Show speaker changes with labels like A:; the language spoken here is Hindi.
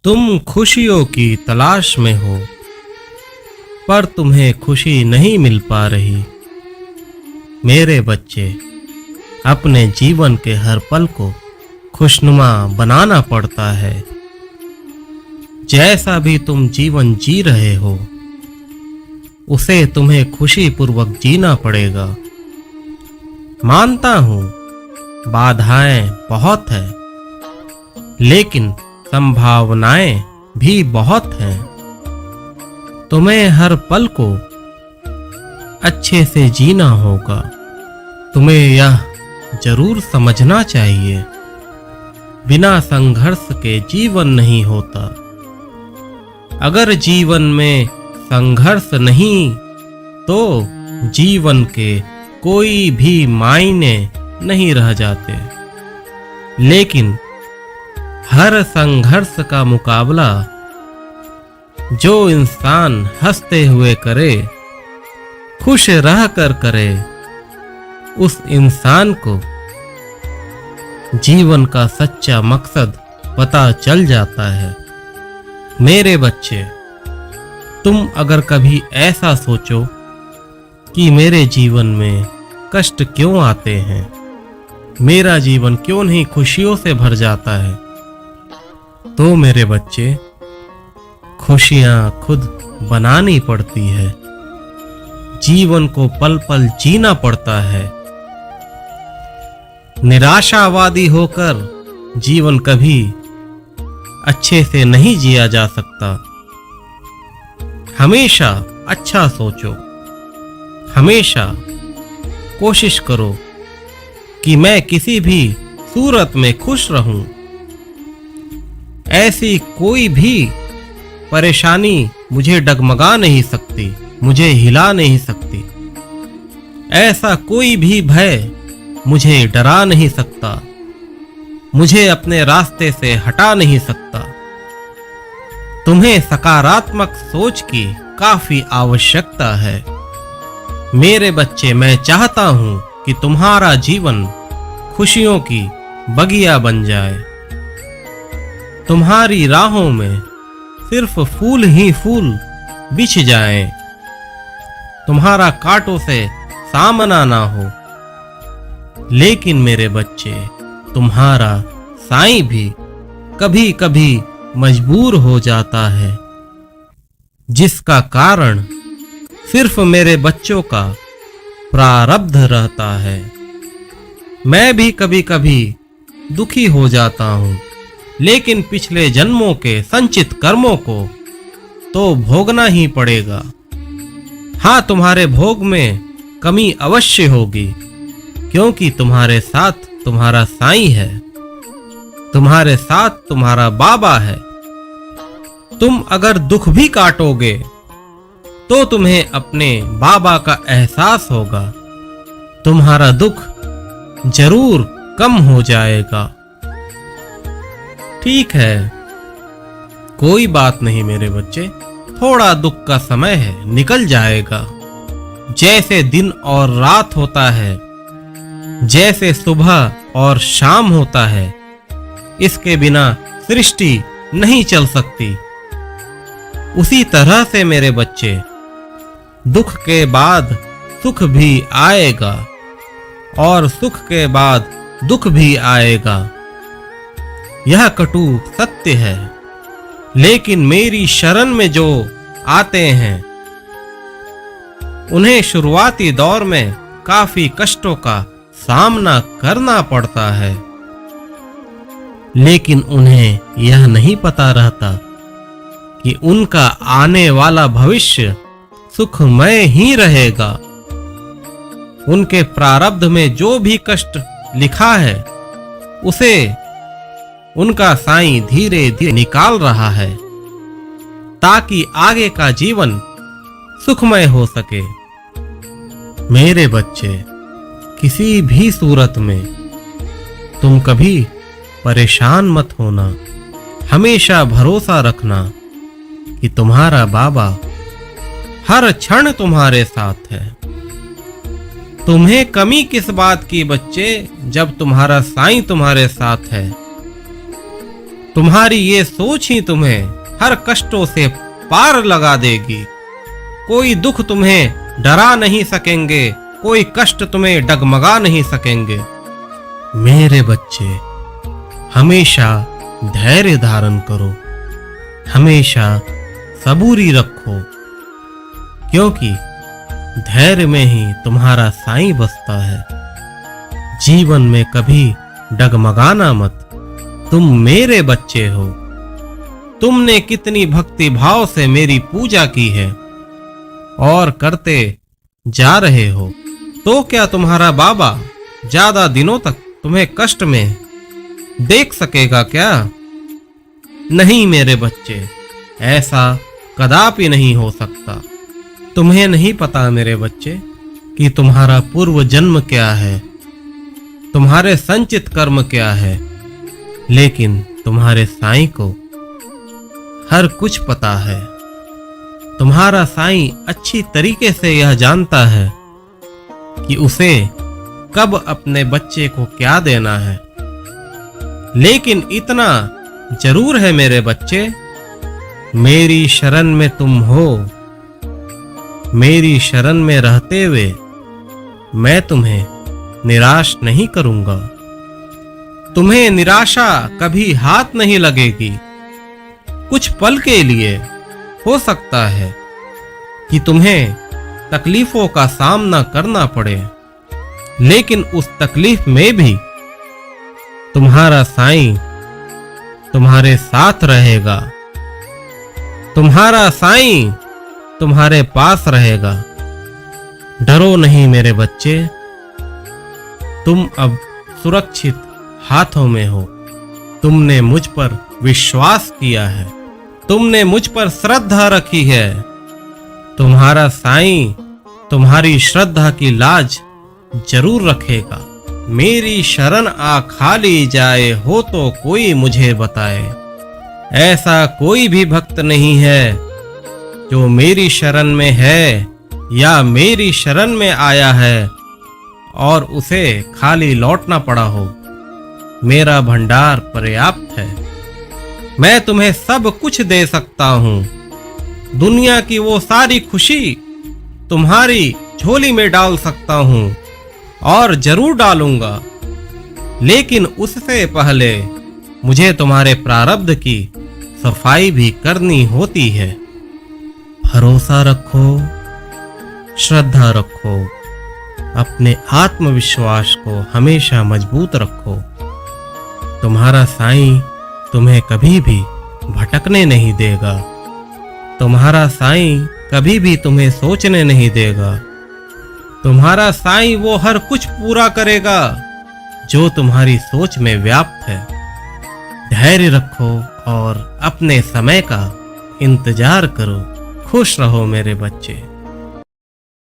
A: तुम खुशियों की तलाश में हो, पर तुम्हें खुशी नहीं मिल पा रही। मेरे बच्चे, अपने जीवन के हर पल को खुशनुमा बनाना पड़ता है। जैसा भी तुम जीवन जी रहे हो, उसे तुम्हें खुशी पूर्वक जीना पड़ेगा। मानता हूं, बाधाएं बहुत हैं, लेकिन संभावनाएं भी बहुत हैं। तुम्हें हर पल को अच्छे से जीना होगा। तुम्हें यह जरूर समझना चाहिए, बिना संघर्ष के जीवन नहीं होता। अगर जीवन में संघर्ष नहीं, तो जीवन के कोई भी मायने नहीं रह जाते। लेकिन हर संघर्ष का मुकाबला जो इंसान हंसते हुए करे, खुश रहकर करे, उस इंसान को जीवन का सच्चा मकसद पता चल जाता है। मेरे बच्चे, तुम अगर कभी ऐसा सोचो कि मेरे जीवन में कष्ट क्यों आते हैं, मेरा जीवन क्यों नहीं खुशियों से भर जाता है, तो मेरे बच्चे, खुशियां खुद बनानी पड़ती है। जीवन को पल पल जीना पड़ता है। निराशावादी होकर जीवन कभी अच्छे से नहीं जिया जा सकता। हमेशा अच्छा सोचो, हमेशा कोशिश करो कि मैं किसी भी सूरत में खुश रहूं। ऐसी कोई भी परेशानी मुझे डगमगा नहीं सकती, मुझे हिला नहीं सकती। ऐसा कोई भी भय मुझे डरा नहीं सकता, मुझे अपने रास्ते से हटा नहीं सकता। तुम्हें सकारात्मक सोच की काफी आवश्यकता है। मेरे बच्चे, मैं चाहता हूं कि तुम्हारा जीवन खुशियों की बगिया बन जाए। तुम्हारी राहों में सिर्फ फूल ही फूल बिछ जाएं। तुम्हारा कांटों से सामना ना हो। लेकिन मेरे बच्चे, तुम्हारा साईं भी कभी कभी मजबूर हो जाता है, जिसका कारण सिर्फ मेरे बच्चों का प्रारब्ध रहता है। मैं भी कभी कभी दुखी हो जाता हूं, लेकिन पिछले जन्मों के संचित कर्मों को तो भोगना ही पड़ेगा। हाँ, तुम्हारे भोग में कमी अवश्य होगी, क्योंकि तुम्हारे साथ तुम्हारा साईं है, तुम्हारे साथ तुम्हारा बाबा है। तुम अगर दुख भी काटोगे, तो तुम्हें अपने बाबा का एहसास होगा। तुम्हारा दुख जरूर कम हो जाएगा। ठीक है, कोई बात नहीं मेरे बच्चे, थोड़ा दुख का समय है, निकल जाएगा। जैसे दिन और रात होता है, जैसे सुबह और शाम होता है, इसके बिना सृष्टि नहीं चल सकती। उसी तरह से मेरे बच्चे, दुख के बाद सुख भी आएगा, और सुख के बाद दुख भी आएगा। यह कटु सत्य है। लेकिन मेरी शरण में जो आते हैं, उन्हें शुरुआती दौर में काफी कष्टों का सामना करना पड़ता है। लेकिन उन्हें यह नहीं पता रहता कि उनका आने वाला भविष्य सुखमय ही रहेगा। उनके प्रारब्ध में जो भी कष्ट लिखा है, उसे उनका साईं धीरे धीरे निकाल रहा है, ताकि आगे का जीवन सुखमय हो सके। मेरे बच्चे, किसी भी सूरत में तुम कभी परेशान मत होना। हमेशा भरोसा रखना कि तुम्हारा बाबा हर क्षण तुम्हारे साथ है। तुम्हें कमी किस बात की बच्चे, जब तुम्हारा साईं तुम्हारे साथ है। तुम्हारी ये सोच ही तुम्हें हर कष्टों से पार लगा देगी। कोई दुख तुम्हें डरा नहीं सकेंगे, कोई कष्ट तुम्हें डगमगा नहीं सकेंगे। मेरे बच्चे, हमेशा धैर्य धारण करो, हमेशा सबूरी रखो, क्योंकि धैर्य में ही तुम्हारा साईं बसता है। जीवन में कभी डगमगाना मत, तुम मेरे बच्चे हो। तुमने कितनी भक्ति भाव से मेरी पूजा की है और करते जा रहे हो, तो क्या तुम्हारा बाबा ज्यादा दिनों तक तुम्हें कष्ट में देख सकेगा क्या? नहीं मेरे बच्चे, ऐसा कदापि नहीं हो सकता। तुम्हें नहीं पता मेरे बच्चे कि तुम्हारा पूर्व जन्म क्या है, तुम्हारे संचित कर्म क्या है, लेकिन तुम्हारे साईं को हर कुछ पता है। तुम्हारा साईं अच्छी तरीके से यह जानता है कि उसे कब अपने बच्चे को क्या देना है। लेकिन इतना जरूर है मेरे बच्चे, मेरी शरण में तुम हो। मेरी शरण में रहते हुए मैं तुम्हें निराश नहीं करूंगा। तुम्हें निराशा कभी हाथ नहीं लगेगी। कुछ पल के लिए हो सकता है कि तुम्हें तकलीफों का सामना करना पड़े, लेकिन उस तकलीफ में भी तुम्हारा साईं तुम्हारे साथ रहेगा। तुम्हारा साईं तुम्हारे पास रहेगा। डरो नहीं मेरे बच्चे, तुम अब सुरक्षित हाथों में हो। तुमने मुझ पर विश्वास किया है, तुमने मुझ पर श्रद्धा रखी है। तुम्हारा साईं तुम्हारी श्रद्धा की लाज जरूर रखेगा। मेरी शरण आ खाली जाए हो तो कोई मुझे बताए। ऐसा कोई भी भक्त नहीं है जो मेरी शरण में है या मेरी शरण में आया है और उसे खाली लौटना पड़ा हो। मेरा भंडार पर्याप्त है। मैं तुम्हें सब कुछ दे सकता हूं। दुनिया की वो सारी खुशी तुम्हारी झोली में डाल सकता हूं और जरूर डालूंगा, लेकिन उससे पहले मुझे तुम्हारे प्रारब्ध की सफाई भी करनी होती है। भरोसा रखो, श्रद्धा रखो, अपने आत्मविश्वास को हमेशा मजबूत रखो। तुम्हारा साईं तुम्हें कभी भी भटकने नहीं देगा। तुम्हारा साईं कभी भी तुम्हें सोचने नहीं देगा। तुम्हारा साईं वो हर कुछ पूरा करेगा जो तुम्हारी सोच में व्याप्त है। धैर्य रखो और अपने समय का इंतजार करो। खुश रहो मेरे बच्चे।